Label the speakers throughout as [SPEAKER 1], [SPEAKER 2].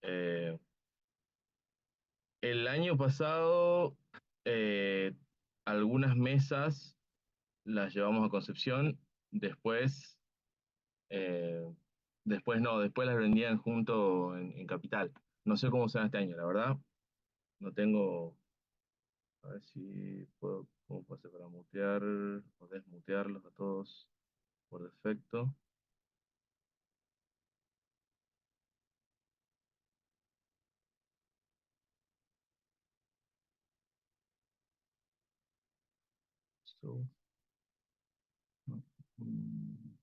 [SPEAKER 1] Eh, el año pasado, eh, algunas mesas las llevamos a Concepción, después, eh, después no, después las vendían junto en Capital. No sé cómo será este año, la verdad. No tengo, a ver si puedo, cómo puedo hacer para mutear o desmutearlos a todos por defecto. So, mm,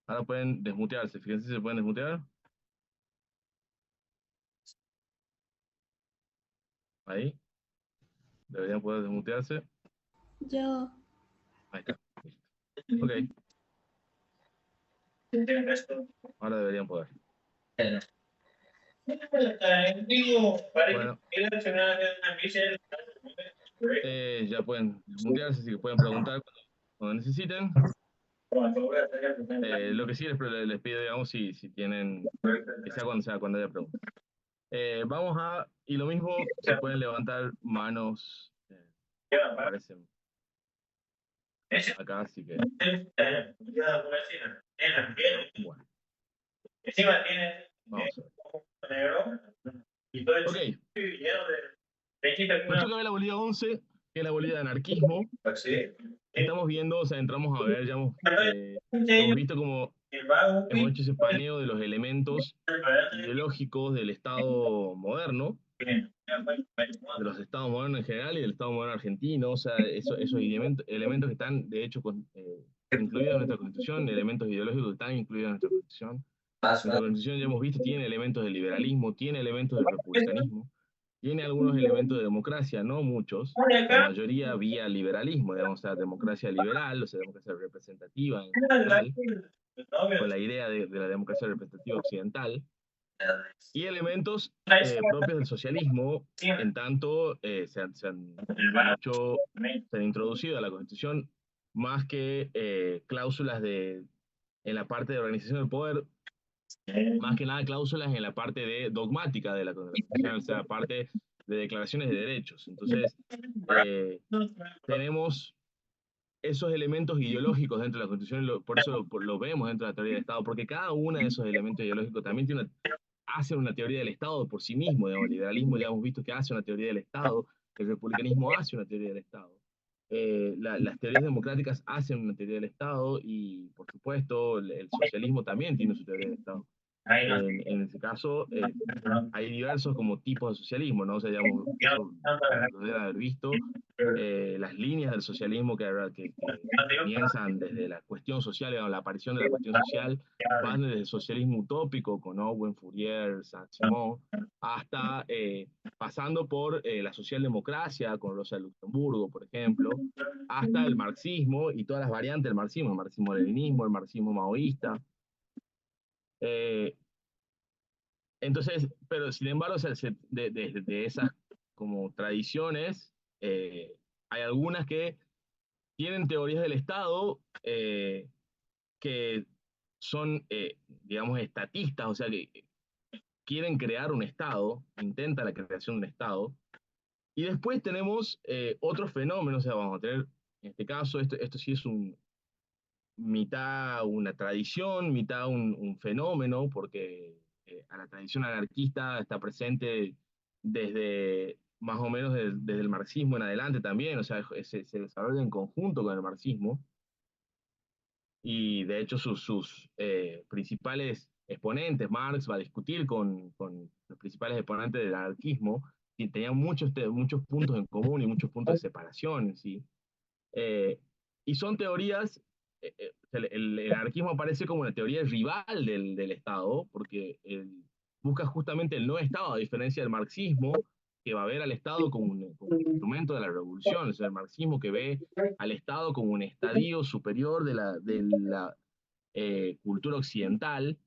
[SPEAKER 1] ahora pueden desmutearse, fíjense si se pueden desmutear. Ahí, deberían poder desmutearse.
[SPEAKER 2] Yo.
[SPEAKER 1] Ahí está, listo. Ok, ahora deberían poder. Bueno, ya pueden desmutearse, así que pueden preguntar cuando necesiten. Lo que sí les pido, digamos, si tienen, que sea cuando haya preguntas. Vamos a, y lo mismo, si pueden levantar manos, aparecen acá, así que, bueno, vamos a ver. Ok, nos toca ver la bolida 11, que es la bolida de anarquismo. Estamos viendo, o sea, entramos a ver, ya hemos visto como hemos hecho ese paneo de los elementos ideológicos del Estado moderno, de los estados modernos en general y del Estado moderno argentino, o sea, esos elementos que están, de hecho, incluidos en nuestra Constitución, elementos ideológicos que están incluidos en nuestra Constitución. Nuestra Constitución, ya hemos visto, tiene elementos del liberalismo, tiene elementos del republicanismo, tiene algunos elementos de democracia, no muchos, la mayoría vía liberalismo, digamos, o sea, democracia liberal, o sea, democracia representativa en general, con la idea de la democracia representativa occidental, y elementos propios del socialismo, en tanto se han introducido a la Constitución más que cláusulas en la parte de organización del poder, más que nada cláusulas en la parte de dogmática de la Constitución, o sea, parte de declaraciones de derechos. Entonces, eh, tenemos esos elementos ideológicos dentro de la Constitución, por eso lo vemos dentro de la teoría del Estado, porque cada uno de esos elementos ideológicos también hace una teoría del Estado por sí mismo. Digamos, el liberalismo ya hemos visto que hace una teoría del Estado, el republicanismo hace una teoría del Estado. Las teorías democráticas hacen una teoría del Estado y, por supuesto, el socialismo también tiene su teoría del Estado. En ese caso, hay diversos como tipos de socialismo, ¿no? O sea, digamos, eso lo deben haber visto. Las líneas del socialismo que comienzan desde la cuestión social, digamos, la aparición de la cuestión social, van desde el socialismo utópico con Owen, Fourier, Saint-Simon, hasta pasando por la socialdemocracia con Rosa Luxemburgo, por ejemplo, hasta el marxismo y todas las variantes del marxismo, el marxismo-leninismo, el marxismo maoísta. Eh, entonces, pero sin embargo, o sea, de esas como tradiciones, hay algunas que tienen teorías del Estado que son, digamos, estatistas, o sea, que quieren crear un Estado, intentan la creación de un Estado, y después tenemos otros fenómenos, o sea, vamos a tener, en este caso, esto sí es mitad una tradición, mitad un fenómeno, porque a la tradición anarquista está presente desde más o menos desde el marxismo en adelante también, o sea, se desarrolla en conjunto con el marxismo, y de hecho sus principales exponentes, Marx va a discutir con los principales exponentes del anarquismo, y tenían muchos puntos en común y muchos puntos de separación, ¿sí? Eh, y son teorías, el anarquismo aparece como una teoría rival del Estado, porque busca justamente el no Estado, a diferencia del marxismo, que va a ver al Estado como un instrumento de la revolución, es el marxismo que ve al Estado como un estadio superior cultura occidental,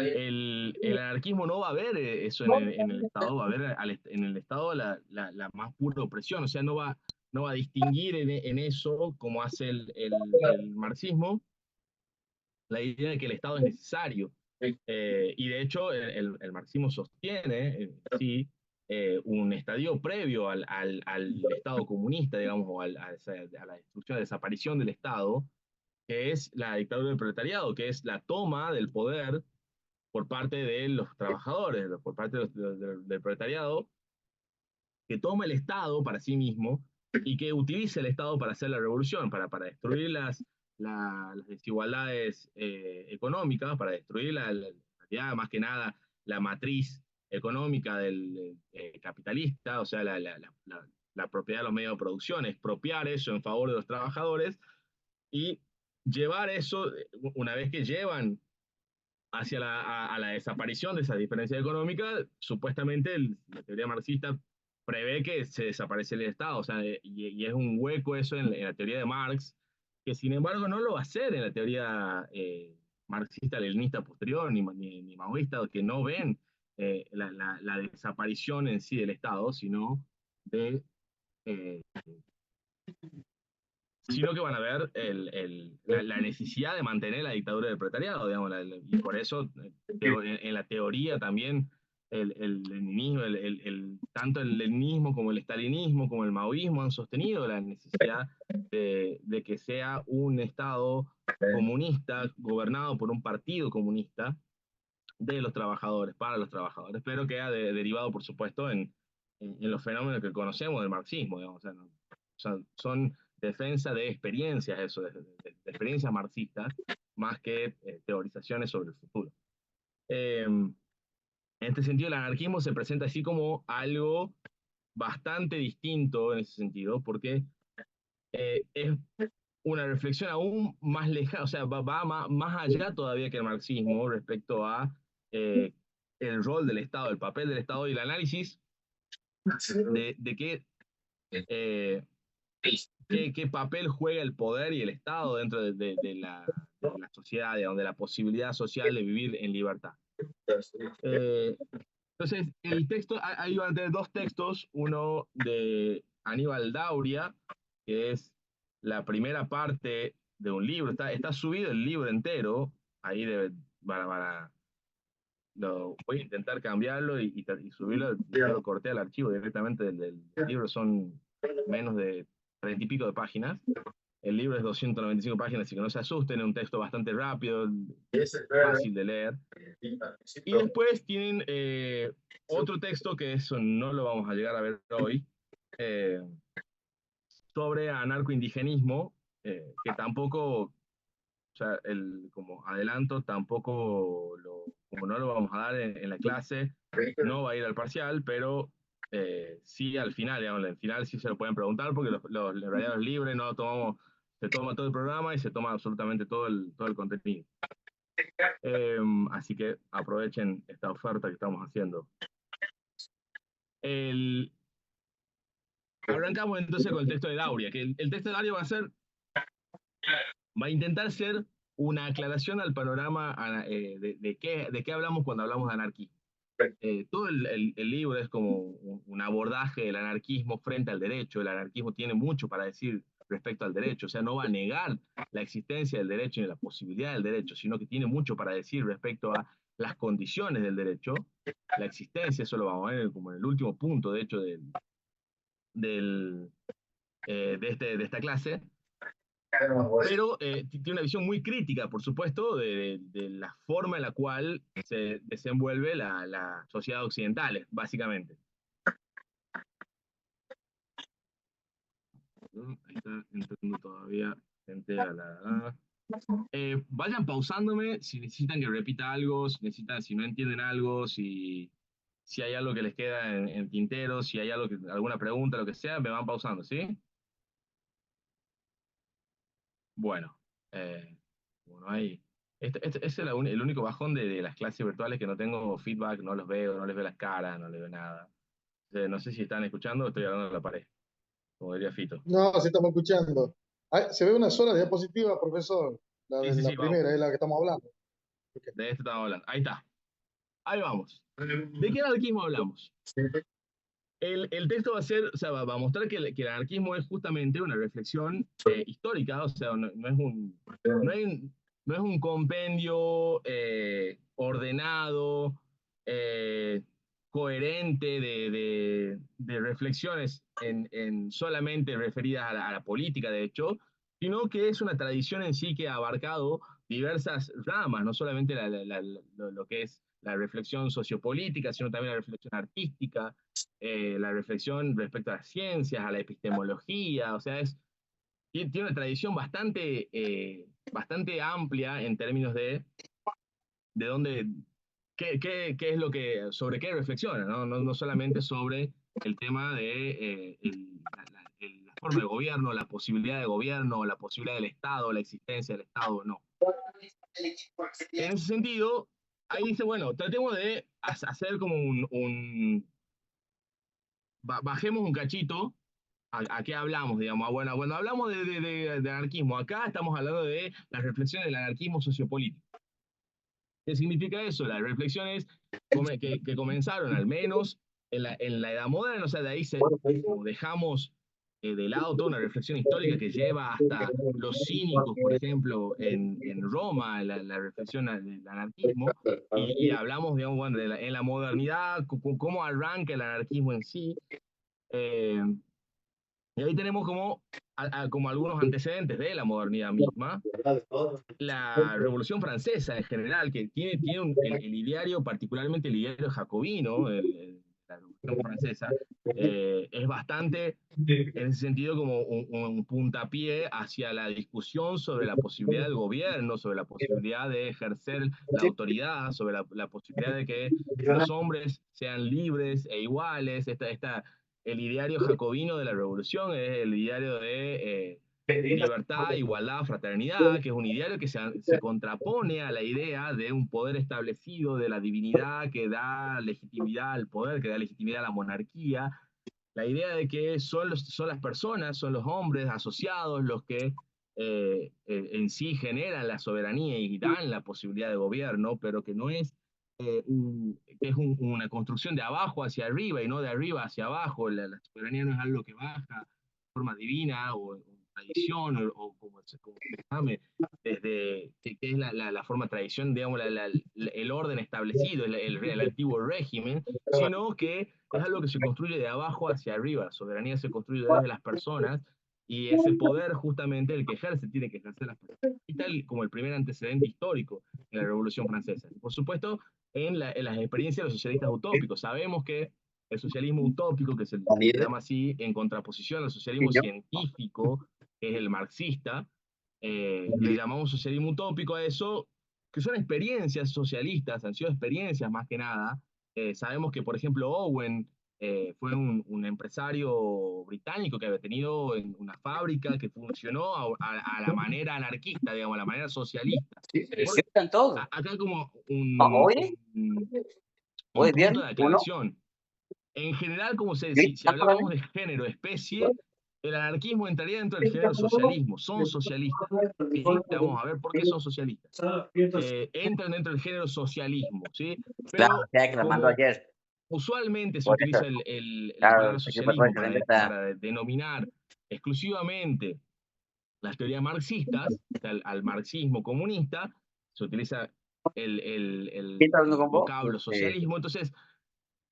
[SPEAKER 1] el anarquismo no va a ver eso en el Estado, va a ver en el Estado la más pura opresión, o sea, no va a distinguir en eso, como hace el marxismo, la idea de que el Estado es necesario. Y de hecho, el marxismo sostiene, sí, un estadio previo al Estado comunista, digamos, o a la destrucción, a la desaparición del Estado, que es la dictadura del proletariado, que es la toma del poder por parte de los trabajadores, por parte del proletariado, que toma el Estado para sí mismo y que utiliza el Estado para hacer la revolución, para destruir las desigualdades económicas, para destruir más que nada la matriz económica del capitalista, o sea, la propiedad de los medios de producción, expropiar eso en favor de los trabajadores y llevar eso, una vez que llevan hacia a la desaparición de esa diferencia económica, supuestamente la teoría marxista prevé que se desaparece el Estado, o sea, y es un hueco eso en la teoría de Marx, que sin embargo no lo va a hacer en la teoría marxista-leninista posterior, ni maoísta, que no ven la desaparición en sí del Estado, de eh, sino que van a ver la necesidad de mantener la dictadura del proletariado, digamos, y por eso, en la teoría también, el leninismo, tanto el leninismo como el estalinismo, como el maoísmo han sostenido la necesidad de que sea un Estado comunista, gobernado por un partido comunista, de los trabajadores, para los trabajadores, pero que ha derivado, por supuesto, en los fenómenos que conocemos del marxismo, digamos, o sea, son defensa de experiencias, eso, de experiencias marxistas, más que teorizaciones sobre el futuro. En este sentido, el anarquismo se presenta así como algo bastante distinto en ese sentido, porque es una reflexión aún más lejana, o sea, va más allá todavía que el marxismo respecto a eh, el rol del Estado, el papel del Estado y el análisis de eh, qué papel juega el poder y el Estado dentro de la sociedad, de la posibilidad social de vivir en libertad. Entonces, el texto, ahí van a tener dos textos, uno de Aníbal Dauria, que es la primera parte de un libro, está subido el libro entero, ahí voy a intentar cambiarlo y subirlo, yo lo corté al archivo directamente del libro, son menos de 30 y pico de páginas. El libro es 295 páginas, así que no se asusten, es un texto bastante rápido, fácil de leer. Y después tienen otro texto, que eso no lo vamos a llegar a ver hoy, eh, sobre anarcoindigenismo, que tampoco, o sea, como adelanto, tampoco como no lo vamos a dar en la clase, no va a ir al parcial, pero sí al final, digamos, al final sí se lo pueden preguntar, porque los radiados libres no tomamos, se toma todo el programa y se toma absolutamente todo el contenido. Así que aprovechen esta oferta que estamos haciendo. Arrancamos entonces con el texto de Dauria, que el texto de Dauria va a intentar ser una aclaración al panorama de qué hablamos cuando hablamos de anarquismo. Todo el libro es como un abordaje del anarquismo frente al derecho. El anarquismo tiene mucho para decir respecto al derecho, o sea, no va a negar la existencia del derecho ni la posibilidad del derecho, sino que tiene mucho para decir respecto a las condiciones del derecho, la existencia, eso lo vamos a ver como en el último punto, de hecho, de esta clase, pero tiene una visión muy crítica, por supuesto, de la forma en la cual se desenvuelve la sociedad occidental, básicamente. Ahí está entrando todavía gente a la... vayan pausándome si necesitan que repita algo, si no entienden algo, si hay algo que les queda en tintero, si hay alguna pregunta, lo que sea, me van pausando, ¿sí? Bueno, bueno, ahí. Este es el único bajón de las clases virtuales, que no tengo feedback, no los veo, no les veo las caras, no les veo nada. No sé si están escuchando o estoy hablando de la pared, como diría Fito.
[SPEAKER 2] No, sí estamos escuchando. Ah, se ve una sola diapositiva, profesor.
[SPEAKER 1] Sí, sí,
[SPEAKER 2] La
[SPEAKER 1] sí, vamos.
[SPEAKER 2] primera es la que estamos hablando. Ok.
[SPEAKER 1] De esto estamos hablando. Ahí está. Ahí vamos. ¿De qué anarquismo hablamos? El texto va a ser, o sea, va a mostrar que el anarquismo es justamente una reflexión histórica, o sea, no es no hay no es un compendio ordenado, eh, coherente de reflexiones solamente referidas a la política, de hecho, sino que es una tradición en sí que ha abarcado diversas ramas, no solamente lo que es la reflexión sociopolítica, sino también la reflexión artística, la reflexión respecto a las ciencias, a la epistemología, o sea, tiene una tradición bastante amplia en términos de dónde, qué es lo que, sobre qué reflexiona, ¿no? No solamente sobre el tema de la forma de gobierno, la posibilidad de gobierno, la posibilidad del Estado, la existencia del Estado, no. En ese sentido, ahí dice, bueno, tratemos de hacer como bajemos un cachito a qué hablamos, digamos. Bueno, cuando hablamos de anarquismo, acá estamos hablando de las reflexiones del anarquismo sociopolítico. ¿Qué significa eso? Las reflexiones que comenzaron al menos en la Edad Moderna, o sea, de ahí como dejamos de lado toda una reflexión histórica que lleva hasta los cínicos, por ejemplo, en Roma, la reflexión del anarquismo, y hablamos, digamos, bueno, en la modernidad, cómo arranca el anarquismo en sí. Eh, y ahí tenemos como algunos antecedentes de la modernidad misma. La Revolución Francesa en general, que tiene el ideario, particularmente el ideario jacobino, la Revolución Francesa, es bastante, en ese sentido, como un puntapié hacia la discusión sobre la posibilidad del gobierno, sobre la posibilidad de ejercer la autoridad, sobre la posibilidad de que los hombres sean libres e iguales. El ideario jacobino de la revolución es el ideario de libertad, igualdad, fraternidad, que es un ideario que se contrapone a la idea de un poder establecido, de la divinidad que da legitimidad al poder, que da legitimidad a la monarquía. La idea de que son las personas, son los hombres asociados los que en sí generan la soberanía y dan la posibilidad de gobierno, pero que no es, que es una construcción de abajo hacia arriba y no de arriba hacia abajo. La soberanía no es algo que baja de forma divina o tradición o como se llame, desde que es la forma tradición, digamos, el orden establecido, el antiguo régimen, sino que es algo que se construye de abajo hacia arriba. La soberanía se construye desde las personas y ese poder justamente el que ejerce tiene que ejercer las personas. Y tal como el primer antecedente histórico en la Revolución Francesa. Por supuesto, en las experiencias de los socialistas utópicos. Sabemos que el socialismo utópico, que se llama así, en contraposición al socialismo científico, que es el marxista, le llamamos socialismo utópico a eso, que son experiencias socialistas, han sido experiencias más que nada. Sabemos que, por ejemplo, Owen fue un empresario británico que había tenido una fábrica que funcionó a la manera anarquista, digamos, a la manera socialista. Acá como un punto de aclaración. En general, si hablamos de género, especie, el anarquismo entraría dentro del género socialismo. Son socialistas. ¿Sí? Vamos a ver por qué son socialistas. Entran dentro del género socialismo, ¿sí? Pero como usualmente se utiliza la palabra socialismo para denominar exclusivamente las teorías marxistas, o sea, al marxismo comunista, se utiliza el vocablo socialismo. Entonces,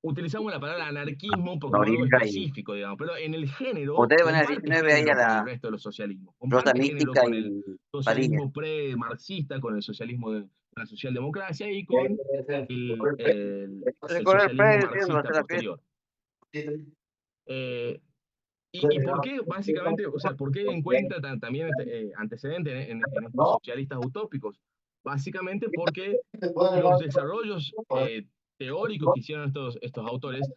[SPEAKER 1] utilizamos la palabra anarquismo como algo específico, digamos, pero en el género comparte género con el resto de los socialismos, comparte género con el socialismo pre-marxista, con el socialismo con la socialdemocracia y con el socialismo marxista posterior. ¿Y por qué, básicamente, o sea, por qué encuentra también antecedentes en estos socialistas utópicos? Básicamente porque los desarrollos teóricos que hicieron estos autores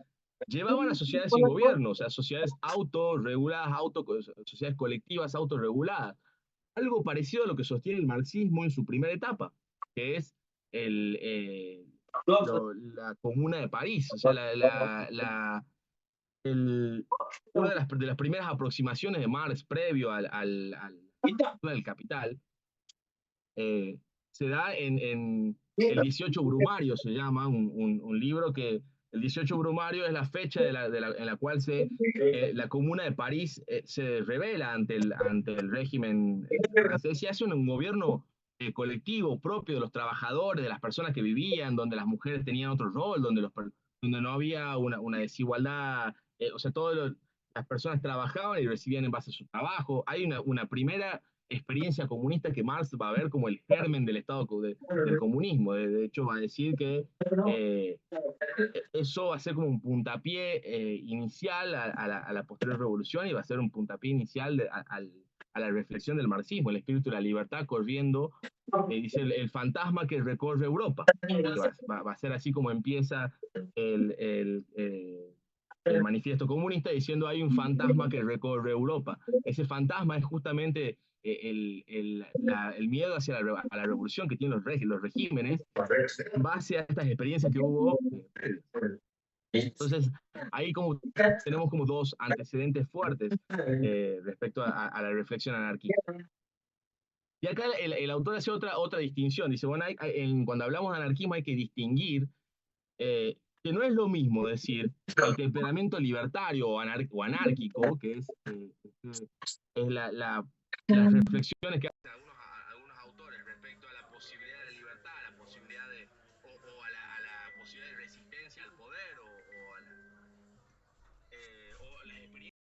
[SPEAKER 1] llevaban a sociedades sin gobierno, o sea, sociedades autorreguladas, sociedades colectivas autorreguladas. Algo parecido a lo que sostiene el marxismo en su primera etapa, que es la Comuna de París, o sea, una de las primeras aproximaciones de Marx previo al Capital se da en el 18 Brumario, se llama, un libro que el 18 Brumario es la fecha en la cual la Comuna de París se revela ante el régimen francés y hace un gobierno colectivo propio de los trabajadores, de las personas que vivían, donde las mujeres tenían otro rol, donde no había una desigualdad, o sea, las personas trabajaban y recibían en base a su trabajo. Hay una primera experiencia comunista que Marx va a ver como el germen del Estado del comunismo. De hecho, va a decir que eso va a ser como un puntapié inicial a la posterior revolución y va a ser un puntapié inicial a la reflexión del marxismo, el espíritu de la libertad corriendo, dice el fantasma que recorre Europa. Que va a ser así como empieza el, el, eh, el manifiesto comunista diciendo hay un fantasma que recorre Europa. Ese fantasma es justamente el miedo hacia a la revolución que tienen los regímenes en base a estas experiencias que hubo previas. Entonces, ahí como tenemos como dos antecedentes fuertes respecto a la reflexión anarquista. Y acá el autor hace otra distinción. Dice, bueno, cuando hablamos de anarquismo hay que distinguir que no es lo mismo decir el temperamento libertario o anárquico, que es las reflexiones que hacen